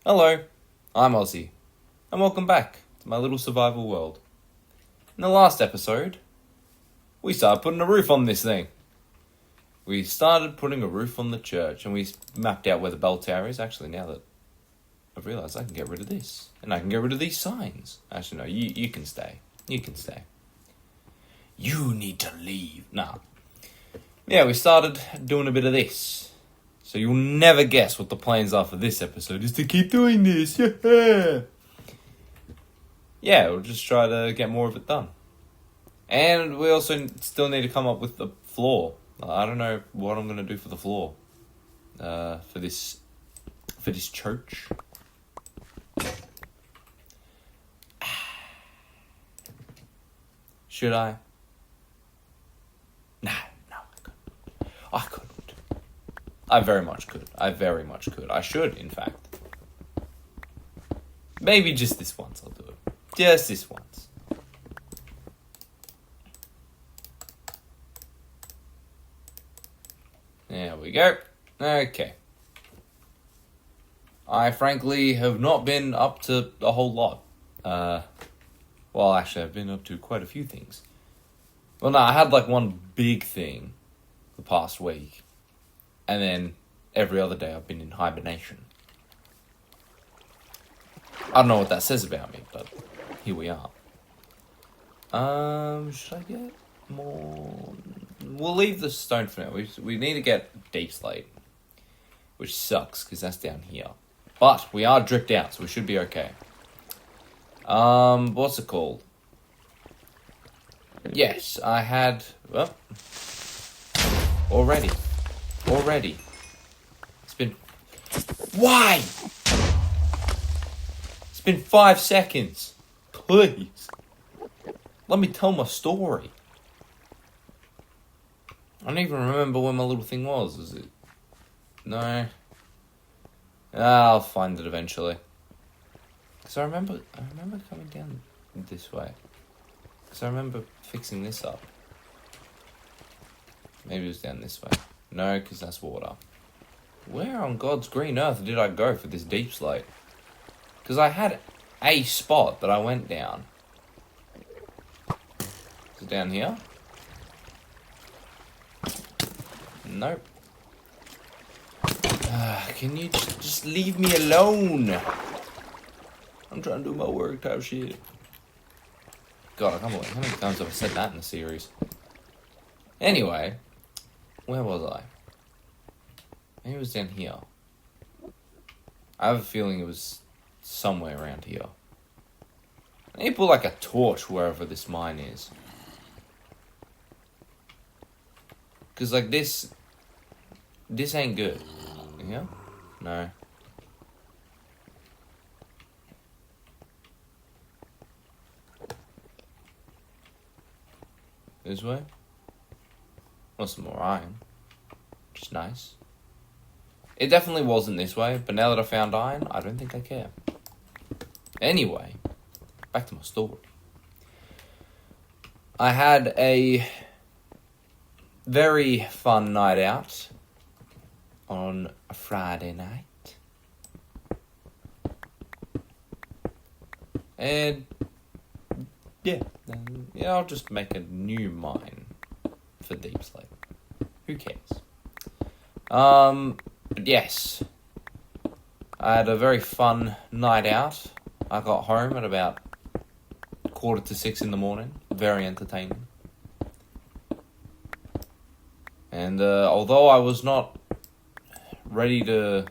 Hello, I'm Ozzy, and welcome back to my little survival world. In the last episode, we started putting a roof on this thing. We started putting a roof on the church, and we mapped out where the bell tower is. Actually, now that I've realised, I can get rid of this, and I can get rid of these signs. Actually, no, you can stay. You can stay. You need to leave. Nah. Yeah, we started doing a bit of this. So you'll never guess what the plans are for this episode is to keep doing this. Yeah, we'll just try to get more of it done. And we also still need to come up with the floor. I don't know what I'm going to do for the floor. For this church. Should I? No, I couldn't. I very much could. I should, in fact. Maybe just this once I'll do it. Just this once. There we go. Okay. I frankly have not been up to a whole lot. Well, actually, I've been up to quite a few things. Well, no, I had like one big thing the past week. And then every other day I've been in hibernation. I don't know what that says about me, but here we are. Should I get more? We'll leave the stone for now. We need to get deep slate, which sucks because that's down here. But we are dripped out, so we should be okay. What's it called? Yes, I had. Well, already. It's been... Why? It's been 5 seconds. Please. Let me tell my story. I don't even remember where my little thing was. Was it? No. I'll find it eventually. Because I remember coming down this way. Because I remember fixing this up. Maybe it was down this way. No, because that's water. Where on God's green earth did I go for this deep slate? Because I had a spot that I went down. Is it down here? Nope. Can you just leave me alone? I'm trying to do my work type shit. God, I can't believe how many times have I said that in the series. Anyway, where was I? Maybe it was down here. I have a feeling it was somewhere around here. I need to put like a torch wherever this mine is. Because like this ain't good. Yeah? No. This way? Want some more iron. Which is nice. It definitely wasn't this way, but now that I found iron, I don't think I care. Anyway, back to my story. I had a very fun night out on a Friday night. And yeah, I'll just make a new mine for deep slate. Who cares? But yes, I had a very fun night out. I got home at about 5:45 in the morning. Very entertaining. And although I was not ready to,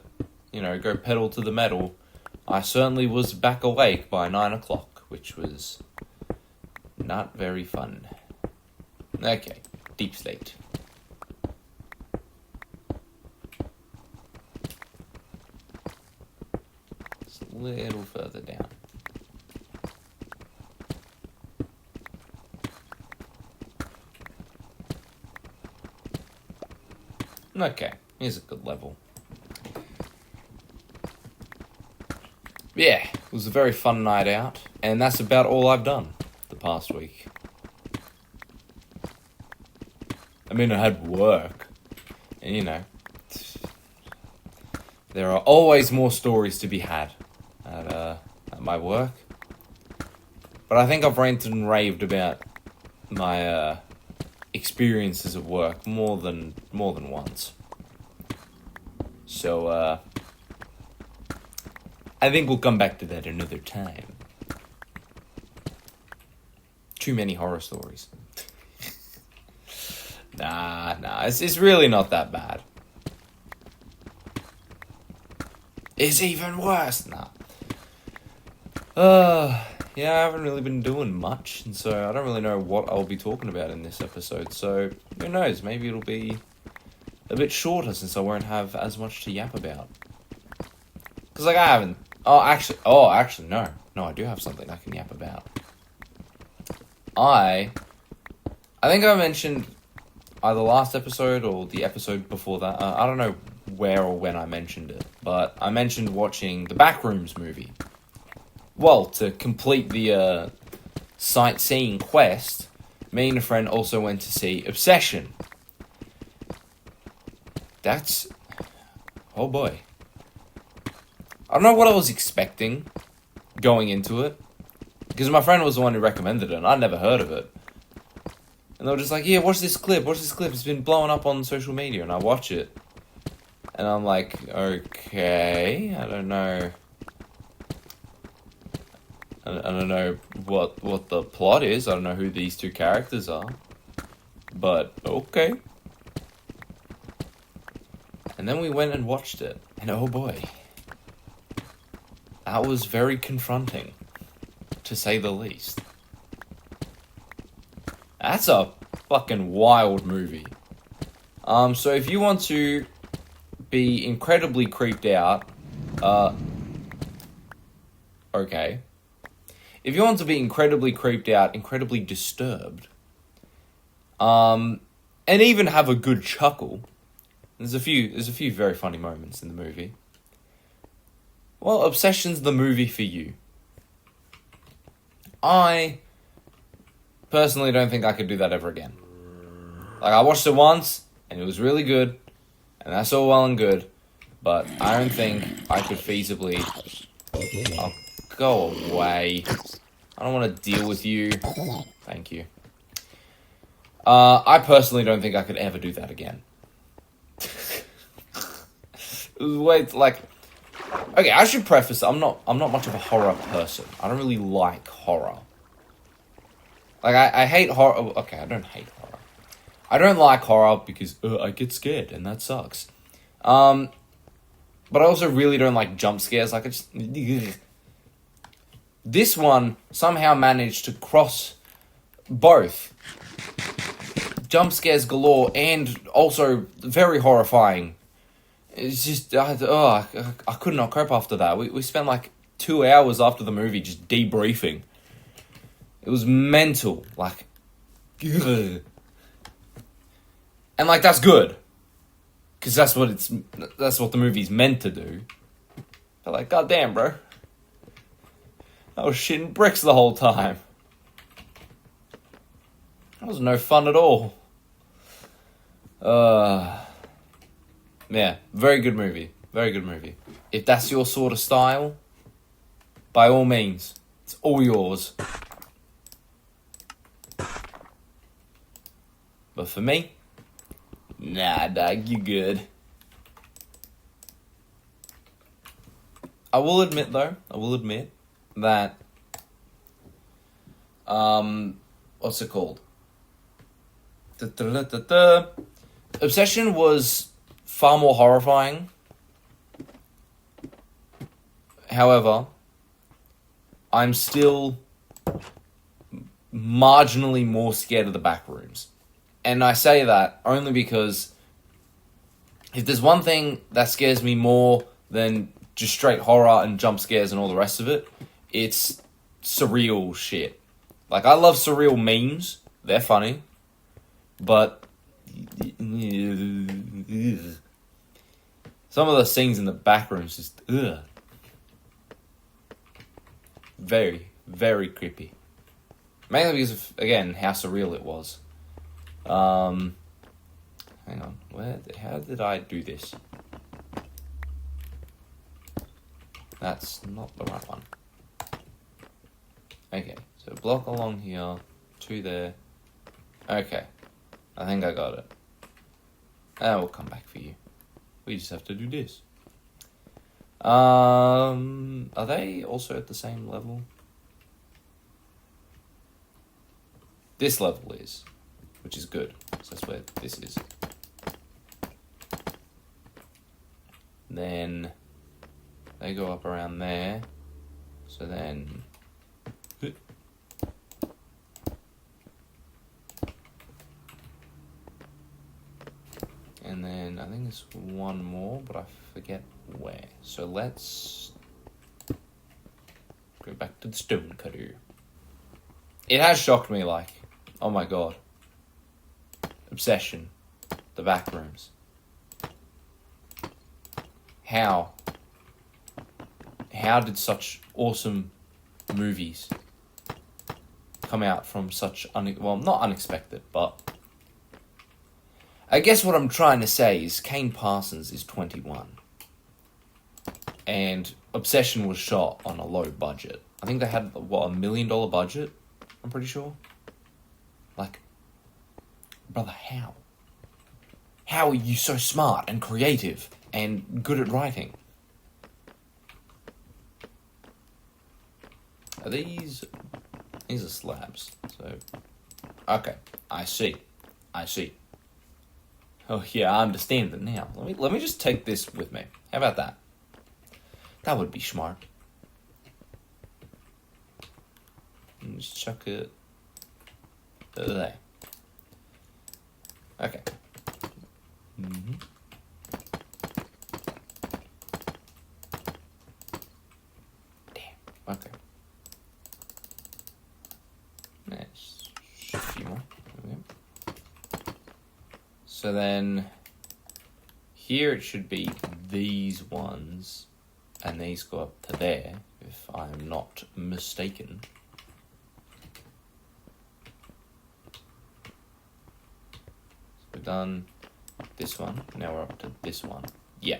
go pedal to the metal, I certainly was back awake by 9 o'clock, which was not very fun. Okay, deep slate. A little further down. Okay, here's a good level. Yeah, it was a very fun night out, and that's about all I've done the past week. I mean, I had work, and there are always more stories to be had at my work. But I think I've ranted and raved about my experiences at work more than once. So I think we'll come back to that another time. Too many horror stories. Nah, it's really not that bad. It's even worse. Nah. Yeah, I haven't really been doing much, and so I don't really know what I'll be talking about in this episode, so who knows, maybe it'll be a bit shorter since I won't have as much to yap about. Because, like, I haven't... actually, no. No, I do have something I can yap about. I think I mentioned either last episode or the episode before that, I don't know where or when I mentioned it, but I mentioned watching the Backrooms movie. Well, to complete the sightseeing quest, me and a friend also went to see Obsession. That's... oh boy. I don't know what I was expecting going into it, because my friend was the one who recommended it, and I'd never heard of it. And they were just like, yeah, watch this clip, it's been blowing up on social media, and I watch it. And I'm like, okay, I don't know what the plot is. I don't know who these two characters are. But, okay. And then we went and watched it. And oh boy. That was very confronting, to say the least. That's a fucking wild movie. So if you want to be incredibly creeped out, okay. If you want to be incredibly creeped out, incredibly disturbed, and even have a good chuckle, there's a few very funny moments in the movie. Well, Obsession's the movie for you. I personally don't think I could do that ever again. Like, I watched it once, and it was really good, and that's all well and good, but I don't think I could feasibly... Oh, go away. I don't want to deal with you. Thank you. I personally don't think I could ever do that again. Wait, like... Okay, I should preface, I'm not much of a horror person. I don't really like horror. Like, I hate horror... Okay, I don't hate horror. I don't like horror because I get scared, and that sucks. But I also really don't like jump scares. Like, I just... This one somehow managed to cross both jump scares galore and also very horrifying. It's just... I could not cope after that. We spent like 2 hours after the movie just debriefing. It was mental. Like... Ugh. And, like, that's good. Because that's what the movie's meant to do. But, like, goddamn, bro. I was shitting bricks the whole time. That was no fun at all. Yeah, very good movie. Very good movie. If that's your sort of style, by all means, it's all yours. But for me, nah, dog, you good. I will admit that, what's it called? Obsession was far more horrifying. However, I'm still marginally more scared of the Backrooms. And I say that only because if there's one thing that scares me more than just straight horror and jump scares and all the rest of it, it's surreal shit. Like, I love surreal memes. They're funny. But some of the scenes in the Backrooms just very, very creepy. Mainly because of, again, how surreal it was. Hang on. How did I do this? That's not the right one. Okay, so block along here, 2 there. Okay, I think I got it. We'll come back for you. We just have to do this. Are they also at the same level? This level is, which is good. So that's where this is. Then they go up around there. So then and then I think there's one more, but I forget where. So let's go back to the stone cutter. It has shocked me, like, oh my god. Obsession. The back rooms. How did such awesome movies come out from such, not unexpected, but I guess what I'm trying to say is Kane Parsons is 21. And Obsession was shot on a low budget. I think they had, $1 million budget? I'm pretty sure. Like, brother, how? How are you so smart and creative and good at writing? Are these are slabs. So, okay, I see. Oh yeah, I understand it now. Let me just take this with me. How about that? That would be smart. And just chuck it there. Okay. Mm-hmm. Damn. Okay. Let's a few more. There we go. So then here it should be these ones, and these go up to there, if I'm not mistaken. So we've done this one, now we're up to this one. Yeah.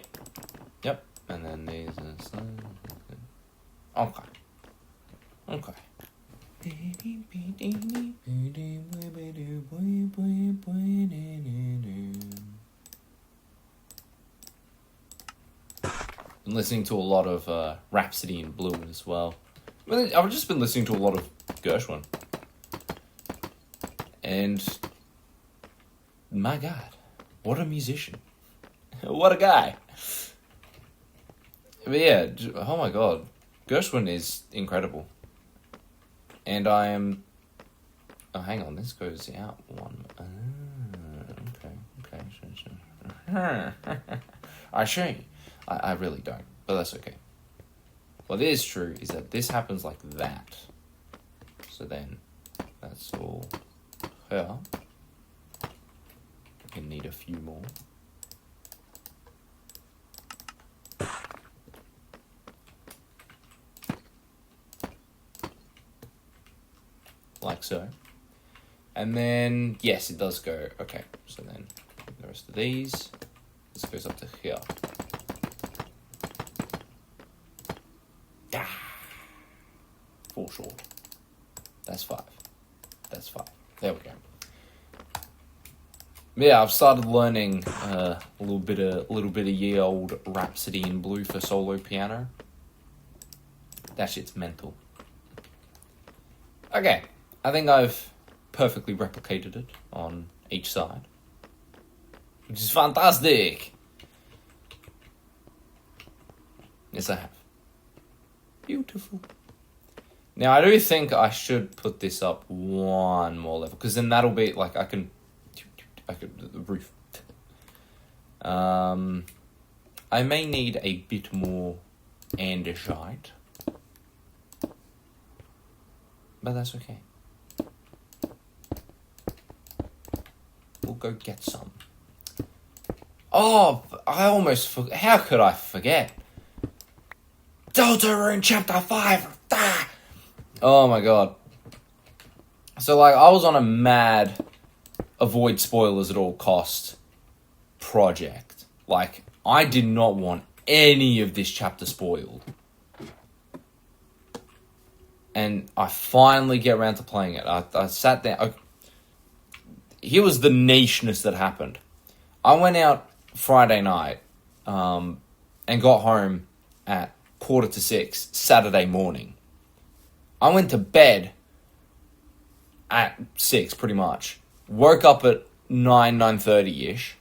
Yep. And then these are... Okay. Okay. Been listening to a lot of Rhapsody in Blue as well. I've just been listening to a lot of Gershwin. And my God, what a musician. What a guy. But yeah, oh my God, Gershwin is incredible. And I am... Oh, hang on, this goes out one. Okay, sure. I see. I really don't, but that's okay. What is true is that this happens like that. So then, that's all here. You need a few more. Like so. And then, yes, it does go. Okay, so then the rest of these, this goes up to here. Ah, 4 short. That's 5. That's 5. There we go. Yeah, I've started learning a little bit of year old Rhapsody in Blue for solo piano. That shit's mental. Okay, I think I've perfectly replicated it on each side, which is fantastic. Yes, I have. Beautiful. Now, I do think I should put this up one more level, because then that'll be, like, I could, the roof. I may need a bit more andesite, but that's okay. We'll go get some. Oh, I almost forgot. How could I forget? Deltarune Chapter 5. Ah! Oh my God. So, like, I was on a mad avoid spoilers at all cost project. Like, I did not want any of this chapter spoiled. and I finally get around to playing it. I sat down. Here was the nicheness that happened. I went out Friday night and got home at 5:45 Saturday morning. I went to bed at 6, pretty much. Woke up at 9:30ish.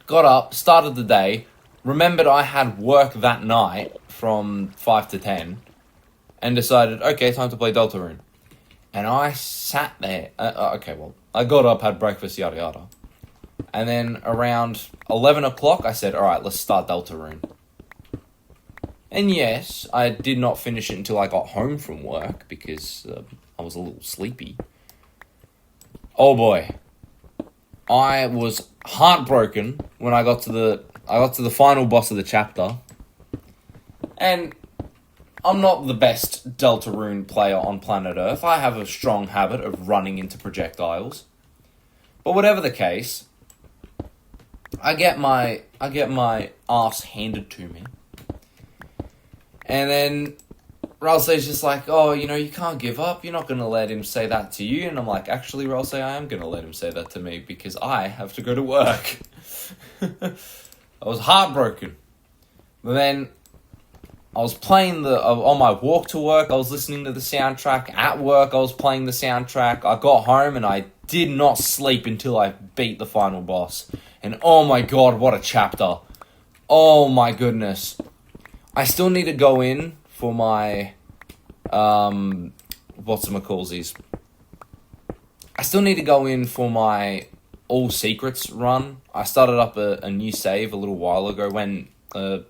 Got up, started the day. Remembered I had work that night from 5 to 10. And decided, okay, time to play Deltarune. And I sat there. I got up, had breakfast, yada yada. And then around 11 o'clock, I said, alright, let's start Deltarune. And yes, I did not finish it until I got home from work because I was a little sleepy. Oh boy. I was heartbroken when I got to the final boss of the chapter. And I'm not the best Deltarune player on planet Earth. I have a strong habit of running into projectiles. But whatever the case, I get my ass handed to me. And then Ralsei's just like, oh, you can't give up. You're not going to let him say that to you. And I'm like, actually, Ralsei, I am going to let him say that to me because I have to go to work. I was heartbroken. But then I was playing on my walk to work, I was listening to the soundtrack. At work, I was playing the soundtrack. I got home and I did not sleep until I beat the final boss. And oh my god, what a chapter. Oh my goodness. I still need to go in for my, whatchamacallsies. I still need to go in for my All Secrets run. I started up a new save a little while ago when, a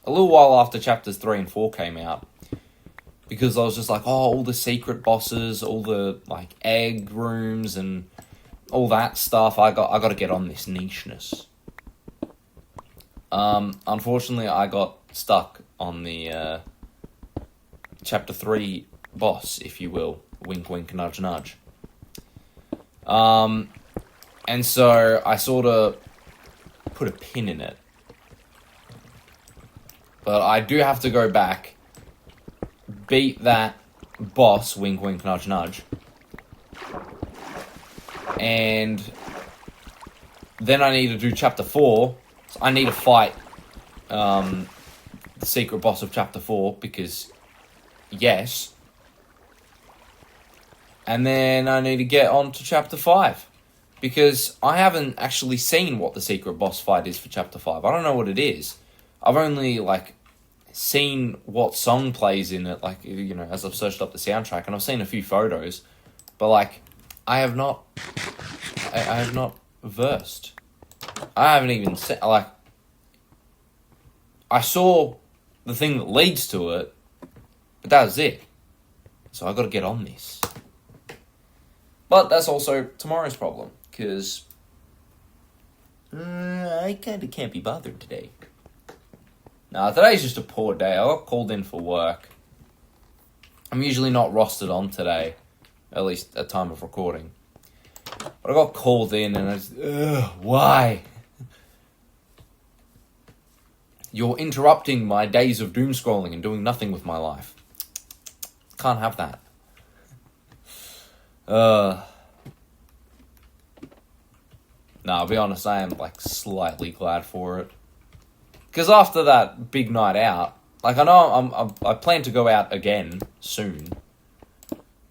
little while after chapters 3 and 4 came out. Because I was just like, all the secret bosses, all the, egg rooms and all that stuff, I got to get on this nicheness. Unfortunately, I got stuck on the, chapter 3 boss, if you will. Wink, wink, nudge, nudge. And so I sort of put a pin in it. But I do have to go back, beat that boss, wink, wink, nudge, nudge. And then I need to do chapter 4. So I need to fight the secret boss of chapter 4, because, yes. And then I need to get on to chapter 5. Because I haven't actually seen what the secret boss fight is for chapter 5. I don't know what it is. I've only, seen what song plays in it, as I've searched up the soundtrack, and I've seen a few photos, but, I have not versed. I haven't even seen, I saw the thing that leads to it, but that was it. So I gotta get on this. But that's also tomorrow's problem, because I kinda can't be bothered today. Nah, today's just a poor day. I got called in for work. I'm usually not rostered on today, at least at time of recording. But I got called in and I just, why? You're interrupting my days of doom scrolling and doing nothing with my life. Can't have that. Nah, I'll be honest, I am, slightly glad for it. Because after that big night out, I know I plan to go out again soon,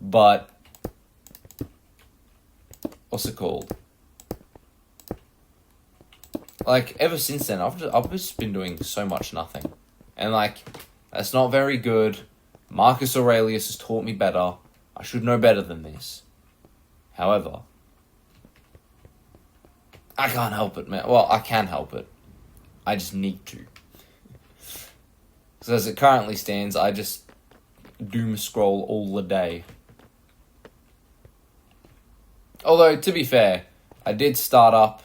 but what's it called? Ever since then, I've just been doing so much nothing, and that's not very good. Marcus Aurelius has taught me better. I should know better than this. However, I can't help it, man. Well, I can help it. I just need to. So as it currently stands, I just doom scroll all the day. Although, to be fair, I did start up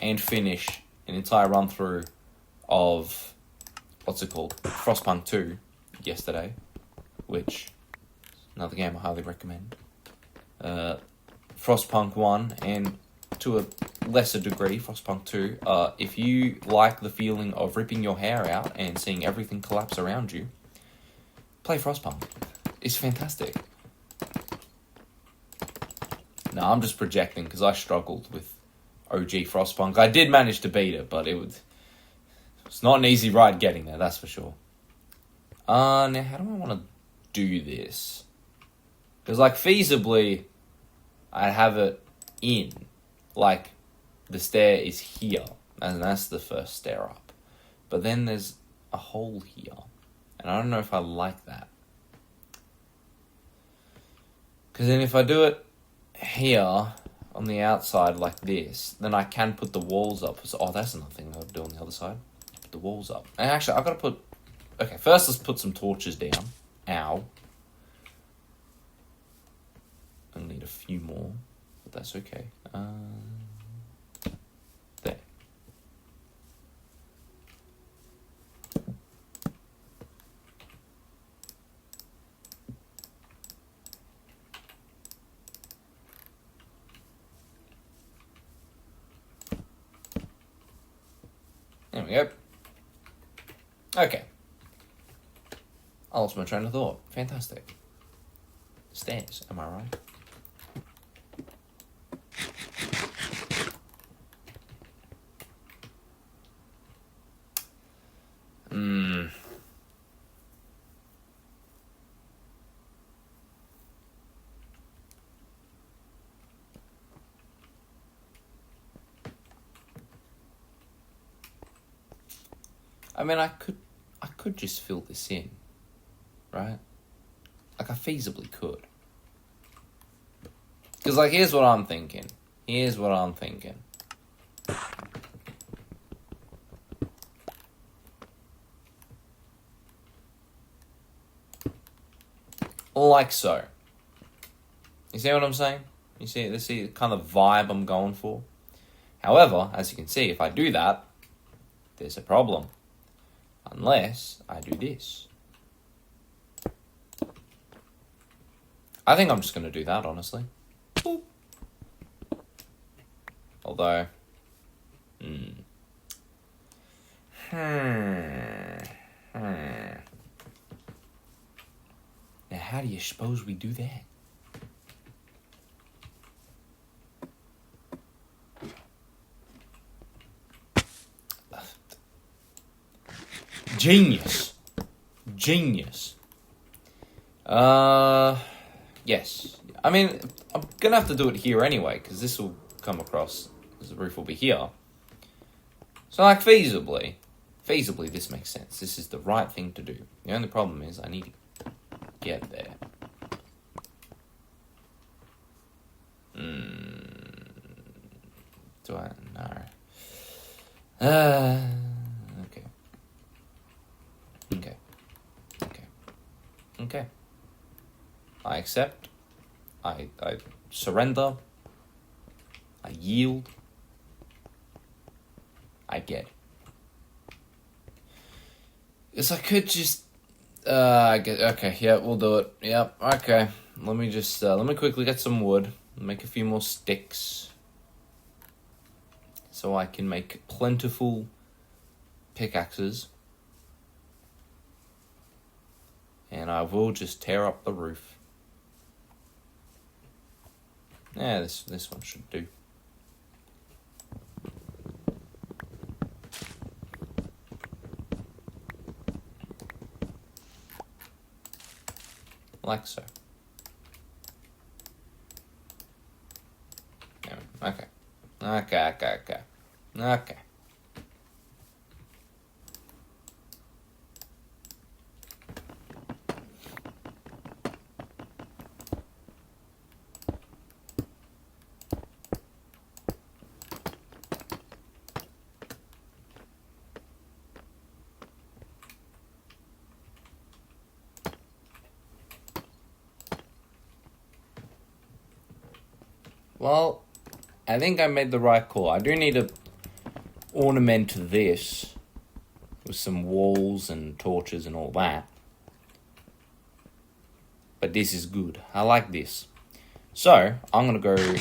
and finish an entire run through of, Frostpunk 2 yesterday, which is another game I highly recommend. Frostpunk 1 and, to a lesser degree, Frostpunk 2. If you like the feeling of ripping your hair out and seeing everything collapse around you, play Frostpunk. is fantastic. No, I'm just projecting because I struggled with OG Frostpunk. I did manage to beat it, but it's not an easy ride getting there, that's for sure. Now how do I want to do this? Because, like, feasibly, I'd have it in. Like, the stair is here, and that's the first stair up. But then there's a hole here, and I don't know if I like that. Because then if I do it here, on the outside, like this, then I can put the walls up. So, oh, that's another thing I would do on the other side. Put the walls up. And actually, I've got to put... Okay, first let's put some torches down. Ow. I'll need a few more, but that's okay. There. There we go. Okay. I lost my train of thought. Fantastic. Stairs, am I right? I mean, I could just fill this in, right? Like, I feasibly could. Because, like, here's what I'm thinking. Like so. You see what I'm saying? You see the kind of vibe I'm going for? However, as you can see, if I do that, there's a problem. Unless I do this. I think I'm just going to do that, honestly. Boop. Although... Now, how do you suppose we do that? Genius. Yes. I mean, I'm gonna have to do it here anyway, because this will come across, because the roof will be here. So, like, feasibly, this makes sense. This is the right thing to do. The only problem is I need to get there. Do I? No. Okay. I accept. I surrender. I yield. I get it. Yes, I could just... I get... Okay, yeah, we'll do it. Yep, okay. Let me quickly get some wood. Make a few more sticks. So I can make plentiful pickaxes. And I will just tear up the roof. Yeah, this one should do. Like so. Okay. Well, I think I made the right call. I do need to ornament this with some walls and torches and all that. But this is good. I like this. So, I'm going to go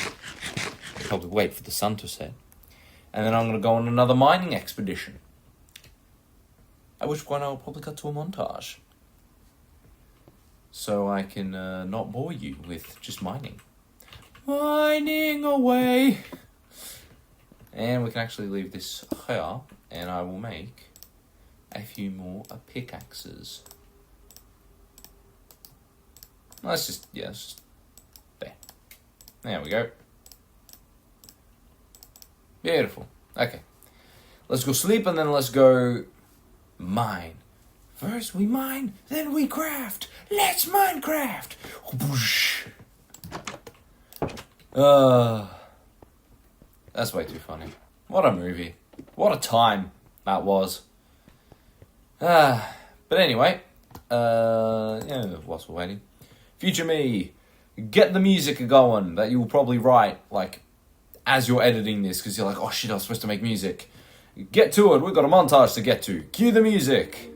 probably wait for the sun to set. And then I'm going to go on another mining expedition. At which point I'll probably cut to a montage. so I can not bore you with just mining. Mining away! And we can actually leave this here, and I will make a few more pickaxes. Let's just there. There we go. Beautiful. Okay. Let's go sleep and then let's go mine. First we mine, then we craft. Let's Minecraft. That's way too funny. What a movie. What a time that was. But anyway, whilst we're waiting. Future me, get the music going that you will probably write, like, as you're editing this, because you're like, oh shit, I was supposed to make music. Get to it, we've got a montage to get to. Cue the music.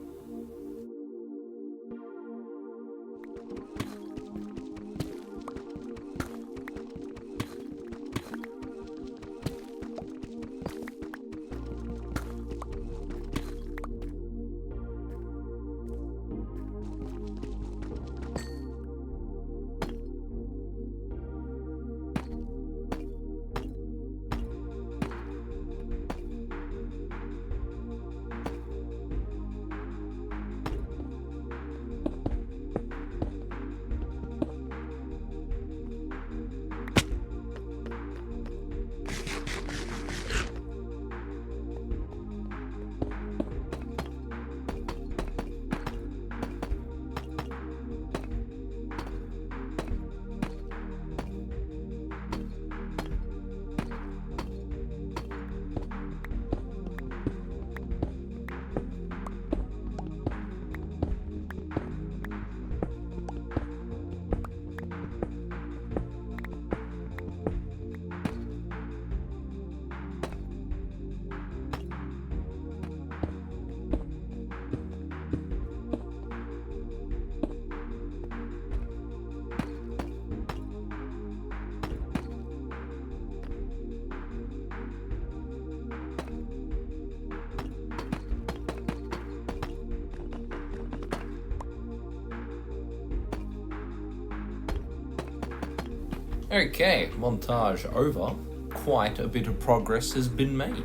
Okay, montage over. Quite a bit of progress has been made.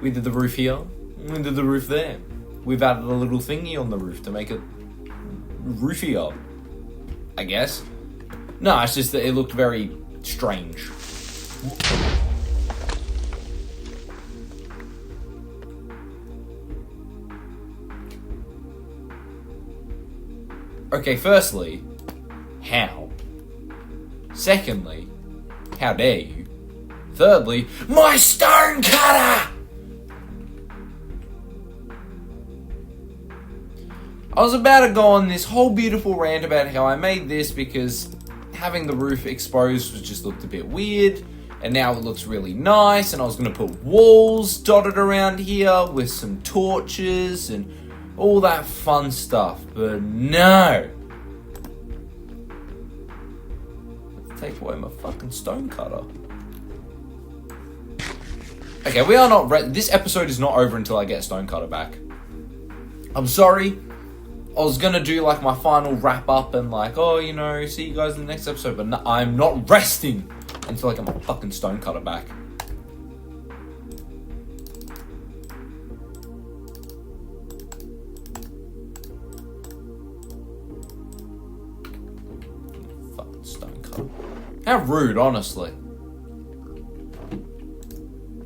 We did the roof here, we did the roof there. We've added a little thingy on the roof to make it roofier, I guess. No, it's just that it looked very strange. Okay, firstly, how? Secondly, how dare you? Thirdly, my stone cutter! I was about to go on this whole beautiful rant about how I made this because having the roof exposed just looked a bit weird, and now it looks really nice, and I was going to put walls dotted around here with some torches and all that fun stuff, but no! Take away my fucking stone cutter. Okay, we are not this episode is not over until I get a stone cutter back. I'm sorry. I was gonna do like my final wrap up and like, oh, you know, see you guys in the next episode, but no, I'm not resting until I get my fucking stone cutter back. Fucking stone cutter. How rude, honestly.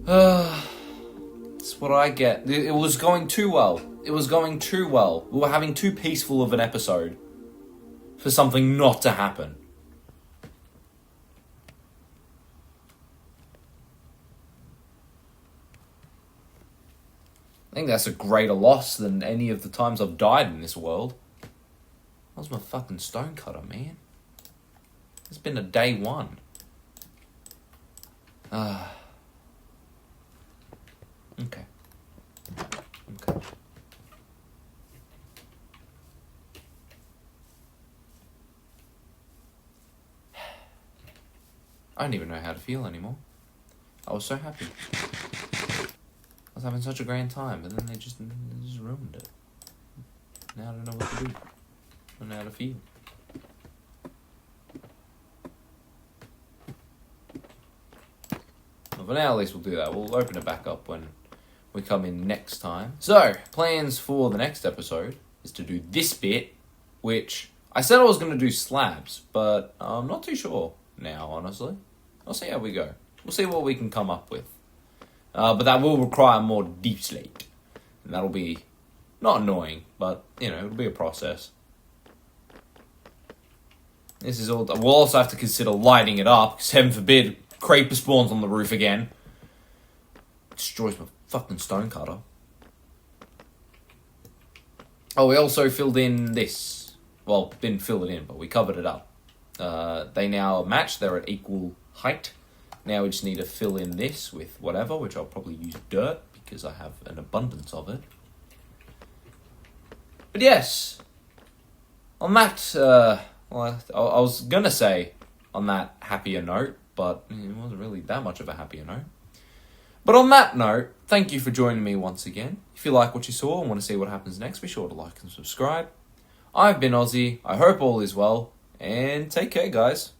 That's what I get. It was going too well. It was going too well. We were having too peaceful of an episode for something not to happen. I think that's a greater loss than any of the times I've died in this world. That was my fucking stone cutter, man. It's been a day one. Okay. I don't even know how to feel anymore. I was so happy. I was having such a grand time, but then they just ruined it. Now I don't know what to do. on how to feel. Well, for now, at least we'll do that. We'll open it back up when we come in next time. So, plans for the next episode is to do this bit, which I said I was going to do slabs, but I'm not too sure now, honestly. I'll see how we go. We'll see what we can come up with. But that will require more deep slate. And that'll be not annoying, but, it'll be a process. This is all... We'll also have to consider lighting it up, because heaven forbid, creeper spawns on the roof again. Destroys my fucking stone cutter. Oh, we also filled in this. Well, didn't fill it in, but we covered it up. They now match. They're at equal height. Now we just need to fill in this with whatever, which I'll probably use dirt, because I have an abundance of it. But yes, on that, well, I was going to say on that happier note, but it wasn't really that much of a happier note. But on that note, thank you for joining me once again. If you like what you saw and want to see what happens next, be sure to like and subscribe. I've been Ozzy, I hope all is well, and take care, guys.